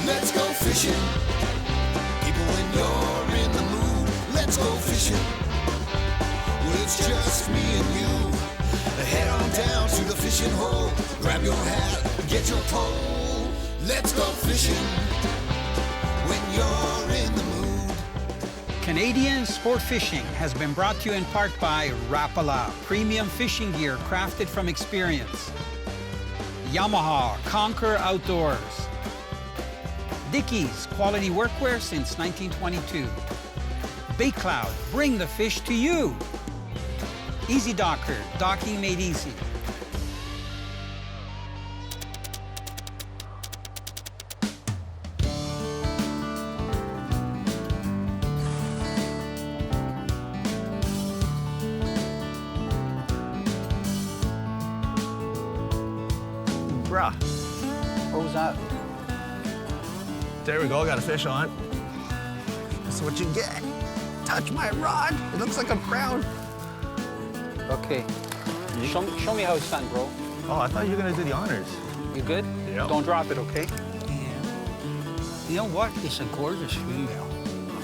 let's go fishing. People, when you're in the mood, let's go fishing. Well, it's just me and you. Head on down to the fishing hole. Grab your hat, get your pole. Let's go fishing when you're in the mood. Canadian sport fishing has been brought to you in part by Rapala, premium fishing gear crafted from experience. Yamaha, Conquer Outdoors. Dickies, quality workwear since 1922. Bait Cloud, bring the fish to you. Easy Docker, docking made easy. Bruh, what was that? There we go, got a fish on. That's what you get. Touch my rod. It looks like a brown. Okay. Show me how it's done, bro. Oh, I thought you were gonna do the honors. You good? Yeah. Don't drop it, okay? And you know what? It's a gorgeous female.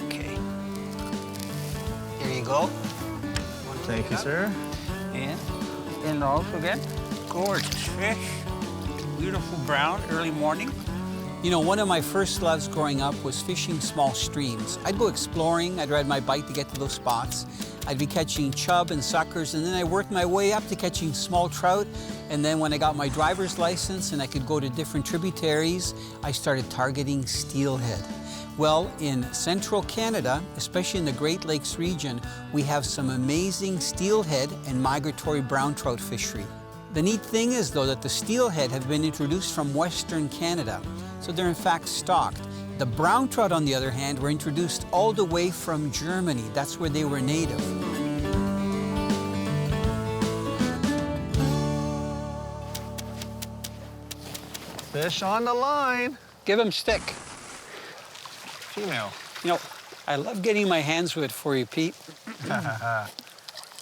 Okay. Here you go. Thank you, sir. And also again, gorgeous fish. Beautiful brown, early morning. You know, one of my first loves growing up was fishing small streams. I'd go exploring, I'd ride my bike to get to those spots. I'd be catching chub and suckers, and then I worked my way up to catching small trout. And then when I got my driver's license and I could go to different tributaries, I started targeting steelhead. Well, in central Canada, especially in the Great Lakes region, we have some amazing steelhead and migratory brown trout fishery. The neat thing is, though, that the steelhead have been introduced from Western Canada, so they're in fact stocked. The brown trout, on the other hand, were introduced all the way from Germany. That's where they were native. Fish on the line. Give him stick. Female. You know, I love getting my hands wet for you, Pete.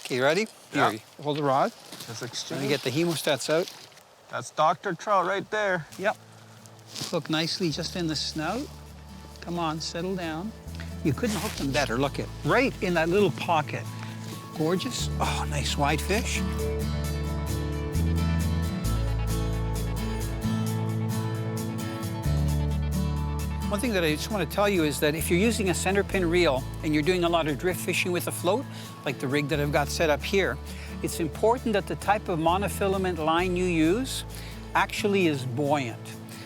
Okay, ready? Yeah. Here, hold the rod. Let's Let exchange. me get the hemostats out. That's Dr. Trout right there. Yep. Hook nicely just in the snout. Come on, settle down. You couldn't hook them better. Look at right in that little pocket. Gorgeous. Oh, nice wide fish. One thing that I just want to tell you is that if you're using a center pin reel and you're doing a lot of drift fishing with a float, like the rig that I've got set up here, it's important that the type of monofilament line you use actually is buoyant.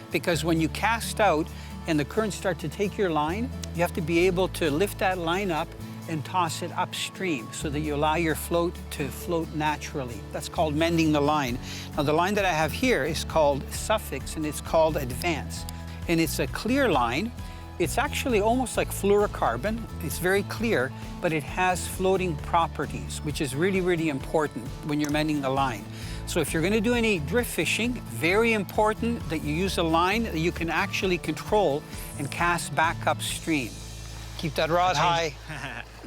Because when you cast out and the currents start to take your line, you have to be able to lift that line up and toss it upstream so that you allow your float to float naturally. That's called mending the line. Now, the line that I have here is called Suffix, and it's called Advance. And it's a clear line. It's actually almost like fluorocarbon. It's very clear, but it has floating properties, which is really, really important when you're mending the line. So if you're gonna do any drift fishing, very important that you use a line that you can actually control and cast back upstream. Keep that rod high.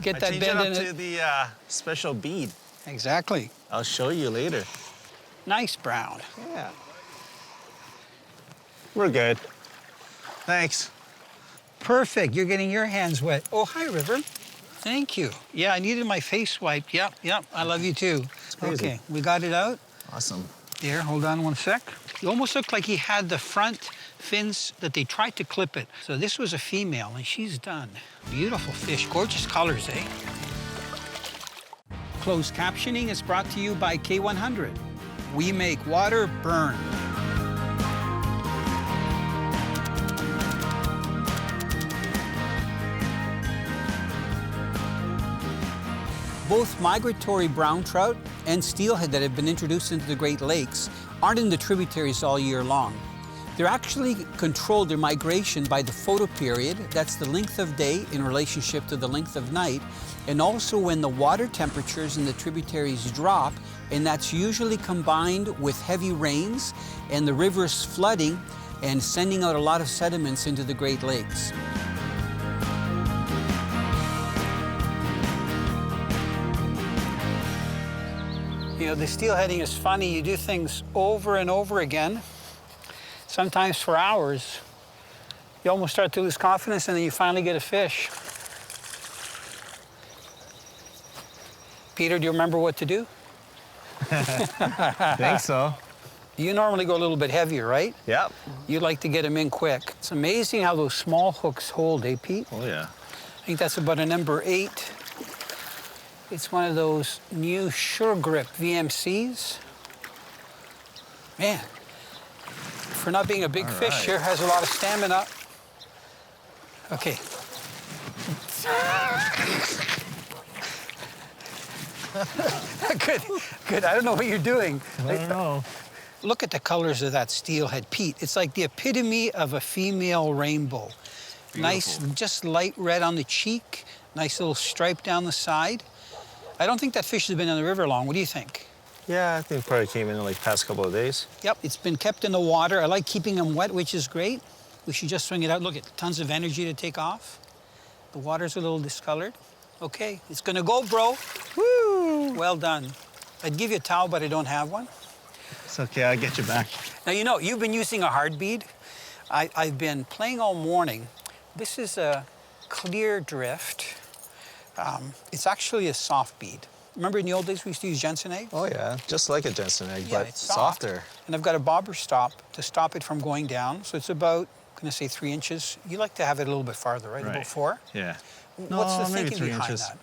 Get that bend in it. To the special bead. Exactly. I'll show you later. Nice brown. Yeah. We're good. Thanks. Perfect. You're getting your hands wet. Oh, hi, River. Thank you. Yeah, I needed my face wiped. Yep. I love you too. Okay, we got it out. Awesome. Here, hold on one sec. It almost looked like he had the front fins that they tried to clip it. So this was a female, and she's done. Beautiful fish, gorgeous colors, eh? Closed captioning is brought to you by K100. We make water burn. Both migratory brown trout and steelhead that have been introduced into the Great Lakes aren't in the tributaries all year long. They're actually controlled their migration by the photoperiod, that's the length of day in relationship to the length of night, and also when the water temperatures in the tributaries drop, and that's usually combined with heavy rains and the rivers flooding and sending out a lot of sediments into the Great Lakes. You know, the steelheading is funny. You do things over and over again, sometimes for hours, You almost start to lose confidence, and then you finally get a fish. Peter, do you remember what to do? I think so. You normally go a little bit heavier, right? Yep. You like to get them in quick. It's amazing how those small hooks hold, eh, Pete? Oh, yeah. I think that's about a number 8. It's one of those new Sure Grip VMCs. Man, for not being a big fish here, has a lot of stamina. Okay. Good, good. I don't know what you're doing. I don't know. Look at the colors of that steelhead, Pete. It's like the epitome of a female rainbow. Beautiful. Nice, just light red on the cheek, nice little stripe down the side. I don't think that fish has been in the river long. What do you think? Yeah, I think it probably came in like past couple of days. Yep, it's been kept in the water. I like keeping them wet, which is great. We should just swing it out. Look at tons of energy to take off. The water's a little discolored. Okay, it's gonna go, bro. Woo! Well done. I'd give you a towel, but I don't have one. It's okay, I'll get you back. Now, you know, you've been using a hard bead. I've been playing all morning. This is a clear drift. It's actually a soft bead. Remember in the old days we used to use Jensen egg? Oh, yeah, just like a Jensen egg, Yeah, but it's soft. softer. And I've got a bobber stop to stop it from going down. So it's about, I'm gonna say 3 inches. You like to have it a little bit farther, right? About 4? Yeah. What's the maybe thinking 3 behind inches. that?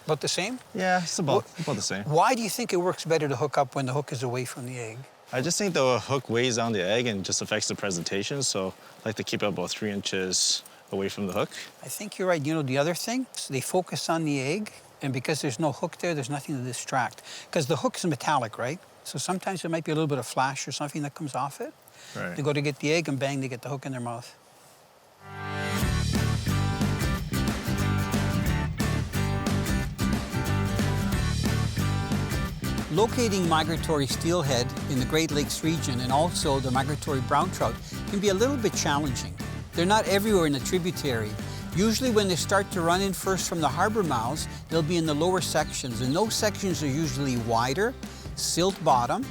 About the same? Yeah, it's about the same. Why do you think it works better to hook up when the hook is away from the egg? I just think the hook weighs on the egg and just affects the presentation, so I like to keep it about 3 inches away from the hook. I think you're right. You know, the other thing, they focus on the egg, and because there's no hook there, there's nothing to distract. Because the hook is metallic, right? So sometimes there might be a little bit of flash or something that comes off it. Right. They go to get the egg, and bang, they get the hook in their mouth. Locating migratory steelhead in the Great Lakes region and also the migratory brown trout can be a little bit challenging. They're not everywhere in the tributary. Usually when they start to run in first from the harbor mouths, they'll be in the lower sections, and those sections are usually wider, silt bottom,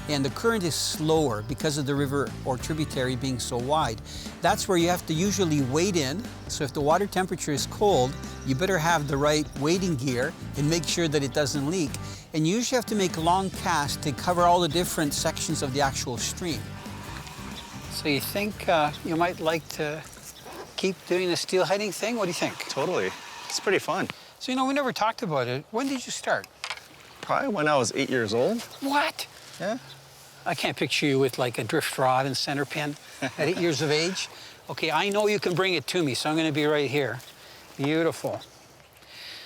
and the current is slower because of the river or tributary being so wide. That's where you have to usually wade in, so if the water temperature is cold, you better have the right wading gear and make sure that it doesn't leak. And you usually have to make long casts to cover all the different sections of the actual stream. So you think you might like to keep doing the steelheading thing? What do you think? Totally. It's pretty fun. So, you know, we never talked about it. When did you start? Probably when I was 8 years old. What? Yeah. I can't picture you with like a drift rod and center pin at 8 years of age. Okay, I know you can bring it to me, so I'm gonna be right here. Beautiful.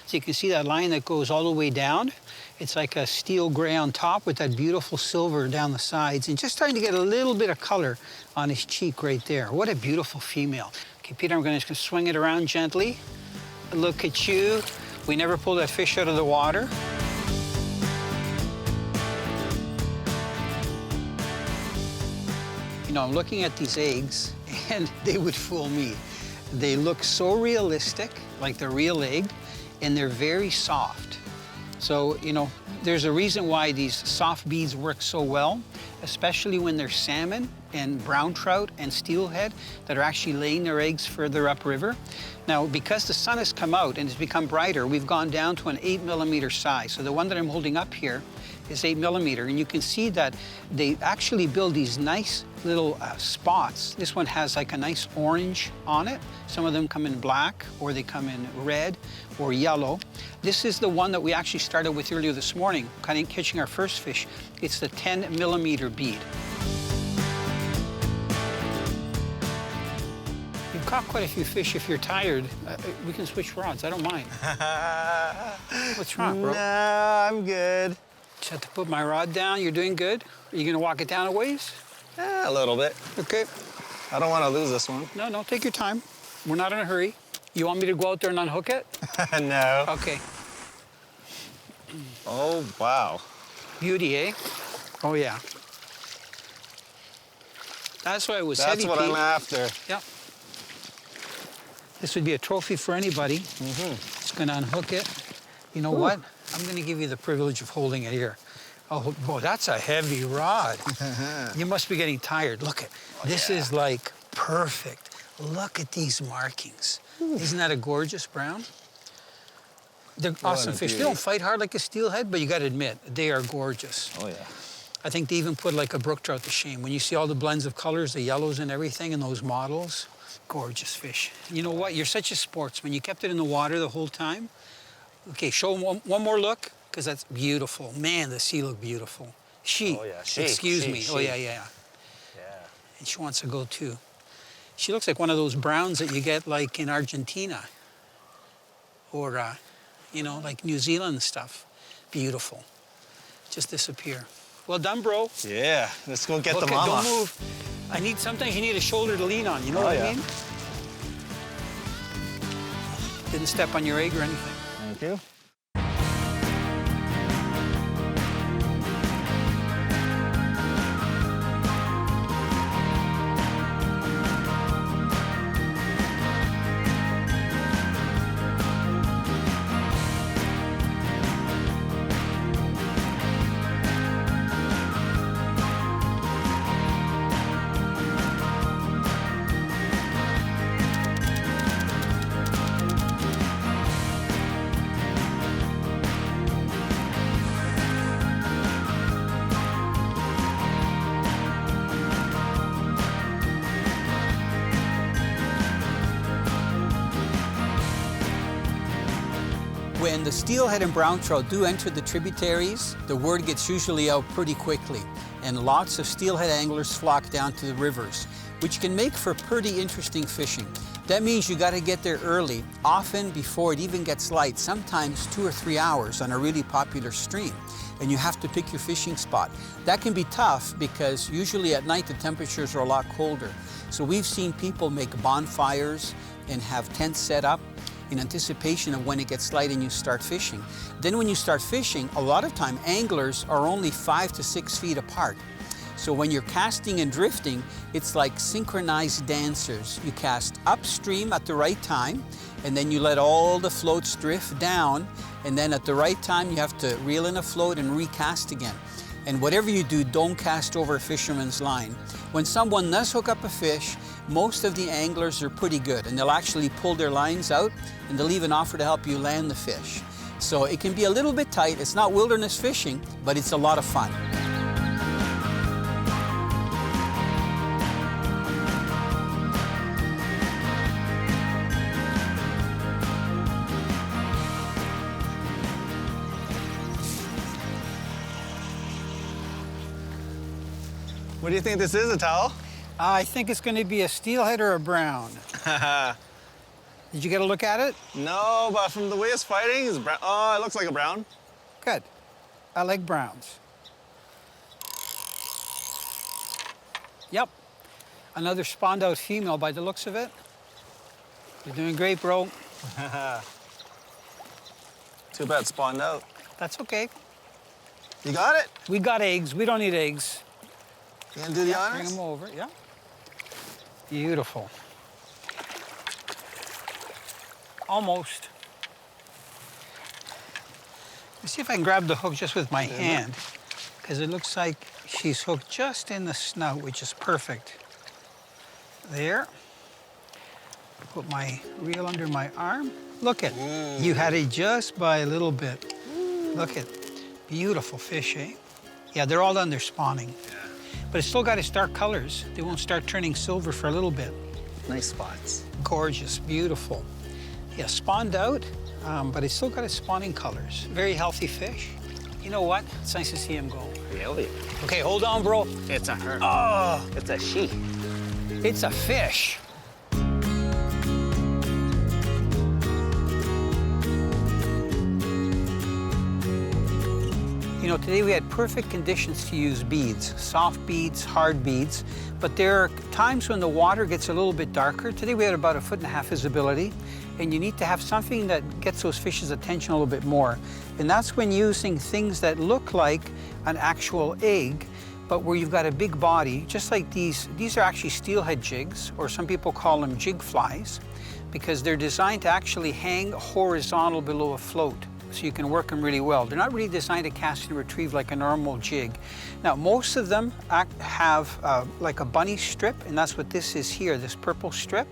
So you can see that line that goes all the way down. It's like a steel gray on top with that beautiful silver down the sides, and just trying to get a little bit of color on his cheek right there. What a beautiful female. Okay, Peter, I'm just gonna swing it around gently. Look at you. We never pull that fish out of the water. You know, I'm looking at these eggs, and they would fool me. They look so realistic, like they're real egg, and they're very soft. So, you know, there's a reason why these soft beads work so well, especially when they're salmon and brown trout and steelhead that are actually laying their eggs further upriver. Now, because the sun has come out and it's become brighter, we've gone down to an 8mm size. So the one that I'm holding up here is 8mm, and you can see that they actually build these nice little spots. This one has like a nice orange on it. Some of them come in black, or they come in red or yellow. This is the one that we actually started with earlier this morning, catching our first fish. It's the 10mm bead. You've caught quite a few fish. If you're tired, we can switch rods. I don't mind. What's wrong, bro? Nah, I'm good. Just have to put my rod down. You're doing good. Are you gonna walk it down a ways? A little bit. Okay. I don't want to lose this one. No, take your time. We're not in a hurry. You want me to go out there and unhook it? No. Okay. Oh, wow. Beauty, eh? Oh, yeah. That's why it was heavy, That's what Pete. I'm after. Yep. This would be a trophy for anybody. It's gonna unhook it. You know what? I'm gonna give you the privilege of holding it here. Oh, boy, that's a heavy rod. You must be getting tired. Look, this is like perfect. Look at these markings. Isn't that a gorgeous brown? They're awesome fish. They don't fight hard like a steelhead, but you got to admit, they are gorgeous. Oh, yeah. I think they even put like a brook trout to shame. When you see all the blends of colors, the yellows and everything in those models, gorgeous fish. You know what? You're such a sportsman. You kept it in the water the whole time. Okay, show them one more look, because that's beautiful. Man, the sea looked beautiful. Oh, yeah. Excuse me. Oh, yeah. Yeah. And she wants to go too. She looks like one of those browns that you get like in Argentina or, you know, like New Zealand and stuff. Beautiful. Just disappear. Well done, bro. Yeah, let's go get the Okay, mama. don't move. Sometimes you need a shoulder to lean on, you know what I mean? Didn't step on your egg or anything. Thank you. When the steelhead and brown trout do enter the tributaries, the word gets usually out pretty quickly, and lots of steelhead anglers flock down to the rivers, which can make for pretty interesting fishing. That means you got to get there early, often before it even gets light, sometimes 2 or 3 hours on a really popular stream, and you have to pick your fishing spot. That can be tough because usually at night the temperatures are a lot colder. So we've seen people make bonfires and have tents set up in anticipation of when it gets light and you start fishing. Then when you start fishing, a lot of time anglers are only 5 to 6 feet apart. So when you're casting and drifting, it's like synchronized dancers. You cast upstream at the right time, and then you let all the floats drift down, and then at the right time you have to reel in a float and recast again. And whatever you do, don't cast over a fisherman's line. When someone does hook up a fish, most of the anglers are pretty good, and they'll actually pull their lines out and they'll even offer to help you land the fish. So it can be a little bit tight. It's not wilderness fishing, but it's a lot of fun. What do you think this is, Italo? I think it's going to be a steelhead or a brown. Did you get a look at it? No, but from the way it's fighting, it's brown. Oh, it looks like a brown. Good. I like browns. Yep. Another spawned out female by the looks of it. You're doing great, bro. Too bad it spawned out. That's okay. You got it? We got eggs. We don't need eggs. You gonna do the Bring honors? them over, yeah. Beautiful. Almost. Let's see if I can grab the hook just with my hand, because it looks like she's hooked just in the snout, which is perfect. There. Put my reel under my arm. Look it. You had it just by a little bit. Look it. Beautiful fish, eh? Yeah, they're all done their spawning. Yeah. But it's still got its dark colors. They won't start turning silver for a little bit. Nice spots. Gorgeous, beautiful. Yeah, spawned out, but it's still got its spawning colors. Very healthy fish. You know what? It's nice to see him go. Really? Okay, hold on, bro. It's a her. Oh, It's a she. it's a fish. You know, today we had perfect conditions to use beads, soft beads, hard beads, but there are times when the water gets a little bit darker. Today we had about 1.5 foot visibility, and you need to have something that gets those fish's attention a little bit more. And that's when using things that look like an actual egg, but where you've got a big body, just like these. These are actually steelhead jigs, or some people call them jig flies, because they're designed to actually hang horizontal below a float. so you can work them really well. They're not really designed to cast and retrieve like a normal jig. Now, most of them have like a bunny strip, and that's what this is here, this purple strip.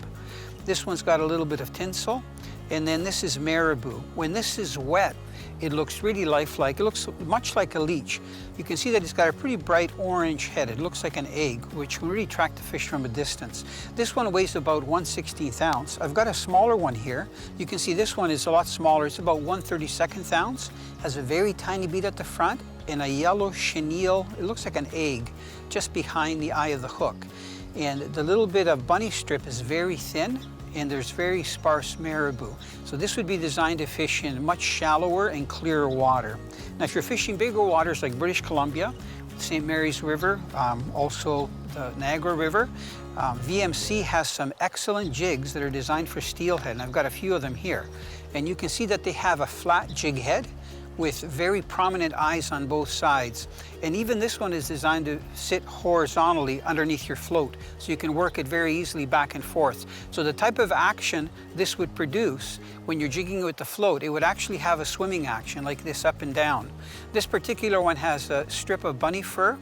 This one's got a little bit of tinsel, and then this is marabou. When this is wet, it looks really lifelike. It looks much like a leech. You can see that it's got a pretty bright orange head. It looks like an egg, which can really track the fish from a distance. This one weighs about 1/16 ounce. I've got a smaller one here. You can see this one is a lot smaller. It's about 1/32 ounce. Has a very tiny bead at the front and a yellow chenille. It looks like an egg just behind the eye of the hook. And the little bit of bunny strip is very thin, and there's very sparse marabou. So this would be designed to fish in much shallower and clearer water. Now, if you're fishing bigger waters like British Columbia, St. Mary's River, also the Niagara River, VMC has some excellent jigs that are designed for steelhead, and I've got a few of them here. And you can see that they have a flat jig head with very prominent eyes on both sides. And even this one is designed to sit horizontally underneath your float, so you can work it very easily back and forth. So the type of action this would produce when you're jigging with the float, it would actually have a swimming action like this up and down. This particular one has a strip of bunny fur,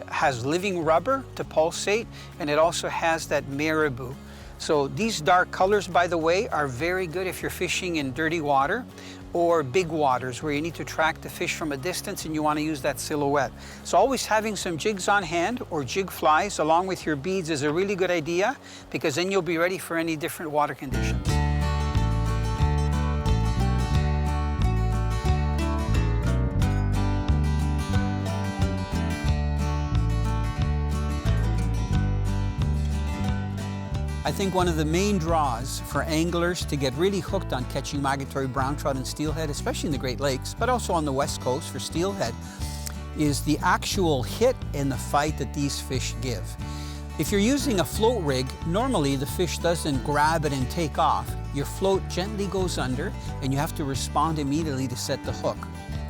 has living rubber to pulsate, and it also has that marabou. So these dark colors, by the way, are very good if you're fishing in dirty water or big waters where you need to track the fish from a distance and you want to use that silhouette. So always having some jigs on hand or jig flies along with your beads is a really good idea, because then you'll be ready for any different water conditions. I think one of the main draws for anglers to get really hooked on catching migratory brown trout and steelhead, especially in the Great Lakes, but also on the West Coast for steelhead, is the actual hit and the fight that these fish give. If you're using a float rig, normally the fish doesn't grab it and take off. Your float gently goes under and you have to respond immediately to set the hook.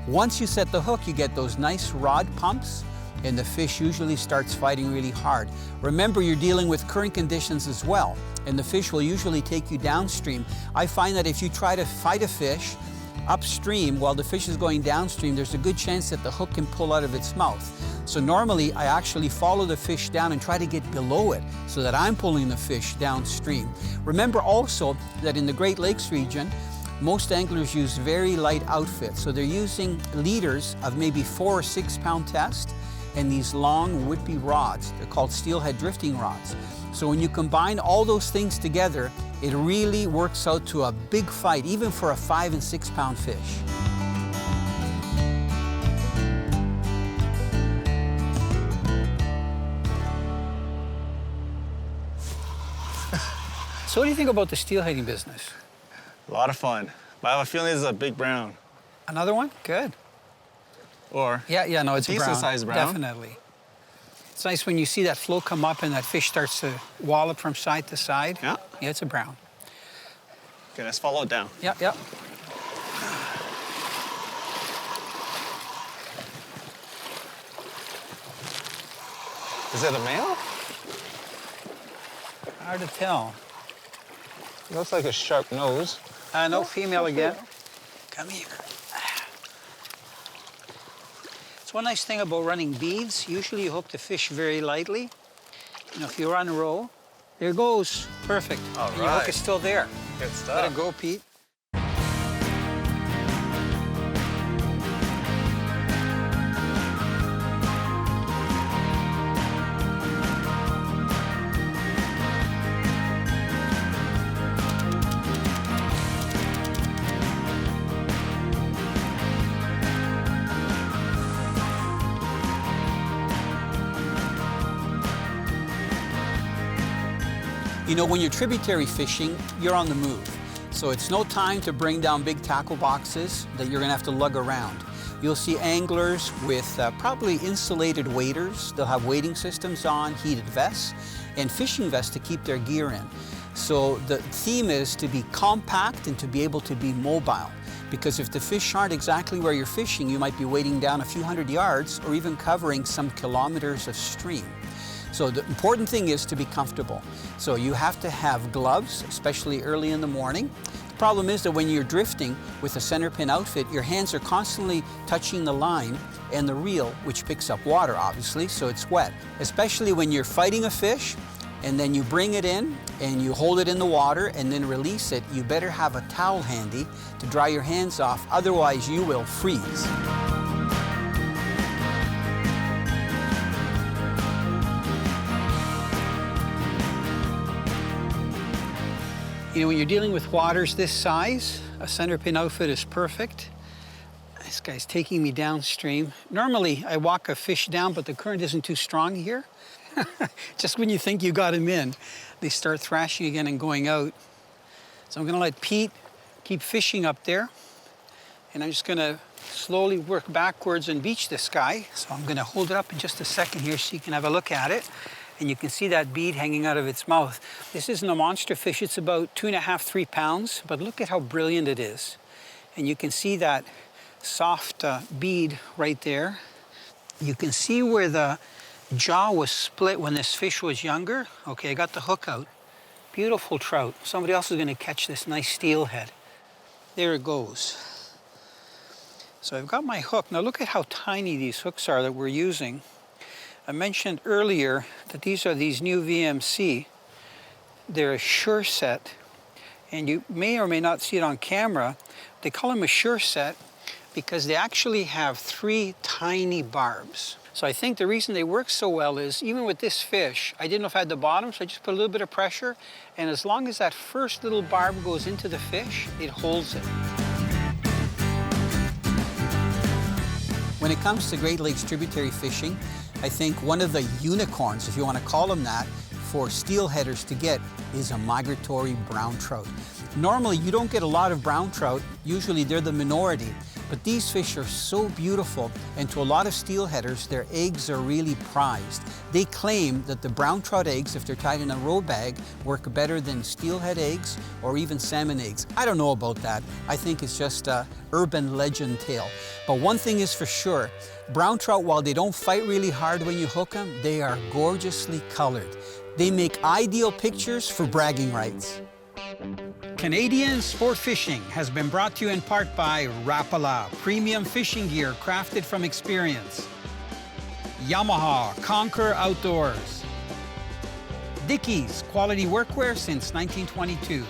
Once you set the hook, you get those nice rod pumps, and the fish usually starts fighting really hard. Remember, you're dealing with current conditions as well, and the fish will usually take you downstream. I find that if you try to fight a fish upstream while the fish is going downstream, there's a good chance that the hook can pull out of its mouth. So normally, I actually follow the fish down and try to get below it so that I'm pulling the fish downstream. Remember also that in the Great Lakes region, most anglers use very light outfits. So they're using leaders of maybe 4 or 6 pound test, and these long whippy rods. They're called steelhead drifting rods. So when you combine all those things together, it really works out to a big fight, even for a 5 and 6 pound fish. So what do you think about the steelheading business? A lot of fun. But I have a feeling this is a big brown. Another one? Good. Or Yeah, no, it's a brown. decent-sized brown. Definitely. It's nice when you see that float come up and that fish starts to wallop from side to side. Yeah. Yeah, it's a brown. Okay, let's follow it down. Yep. Is it a male? Hard to tell. It looks like a sharp nose. No, female again. Come here. It's one nice thing about running beads. Usually you hook the fish very lightly. You know, if you run row, there it goes. Perfect. All and your hook is still there. Good stuff. Let it go, Pete. You know, when you're tributary fishing, you're on the move. So it's no time to bring down big tackle boxes that you're gonna have to lug around. You'll see anglers with probably insulated waders. They'll have wading systems on, heated vests, and fishing vests to keep their gear in. So the theme is to be compact and to be able to be mobile. Because if the fish aren't exactly where you're fishing, you might be wading down a few hundred yards or even covering some kilometers of stream. So the important thing is to be comfortable. So you have to have gloves, especially early in the morning, problem is that when you're drifting with a center pin outfit, your hands are constantly touching the line and the reel, which picks up water, obviously, so it's wet. Especially when you're fighting a fish, and then you bring it in and you hold it in the water and then release it, you better have a towel handy to dry your hands off, otherwise you will freeze. You know, when you're dealing with waters this size, a center pin outfit is perfect. This guy's taking me downstream. Normally, I walk a fish down, but the current isn't too strong here. Just when you think you got him in, they start thrashing again and going out. So I'm gonna let Pete keep fishing up there, and I'm just gonna slowly work backwards and beach this guy. So I'm gonna hold it up in just a second here so you can have a look at it. And you can see that bead hanging out of its mouth. This isn't a monster fish, it's about 2.5, 3 pounds, but look at how brilliant it is. And you can see that soft bead right there. You can see where the jaw was split when this fish was younger. Okay, I got the hook out. Beautiful trout. Somebody else is gonna catch this nice steelhead. There it goes. So I've got my hook. Now look at how tiny these hooks are that we're using. I mentioned earlier that these are these new VMC. They're a Sure Set, and you may or may not see it on camera. They call them a Sure Set because they actually have 3 tiny barbs. So I think the reason they work so well is, even with this fish, I didn't know if I had the bottom, so I just put a little bit of pressure, and as long as that first little barb goes into the fish, it holds it. When it comes to Great Lakes tributary fishing, I think one of the unicorns, if you want to call them that, for steelheaders to get is a migratory brown trout. Normally, you don't get a lot of brown trout. Usually, they're the minority. But these fish are so beautiful, and to a lot of steelheaders, their eggs are really prized. They claim that the brown trout eggs, if they're tied in a row bag, work better than steelhead eggs or even salmon eggs. I don't know about that. I think it's just an urban legend tale. But one thing is for sure, brown trout, while they don't fight really hard when you hook them, they are gorgeously colored. They make ideal pictures for bragging rights. Canadian Sport Fishing has been brought to you in part by Rapala, premium fishing gear crafted from experience. Yamaha, Conquer Outdoors. Dickies, quality workwear since 1922.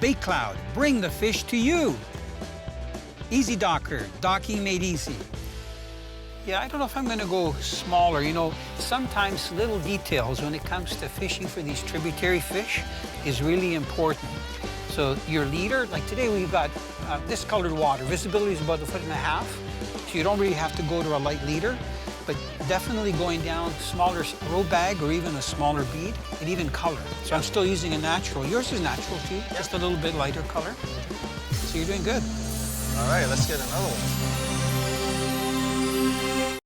Bait Cloud, bring the fish to you. Easy Docker, docking made easy. Yeah, I don't know if I'm gonna go smaller. You know, sometimes little details when it comes to fishing for these tributary fish is really important. So your leader, like today we've got this colored water. Visibility is about 1.5 feet, so you don't really have to go to a light leader, but definitely going down smaller row bag or even a smaller bead, and even color. So I'm still using a natural. Yours is natural too, just a little bit lighter color. So you're doing good. All right, let's get another one.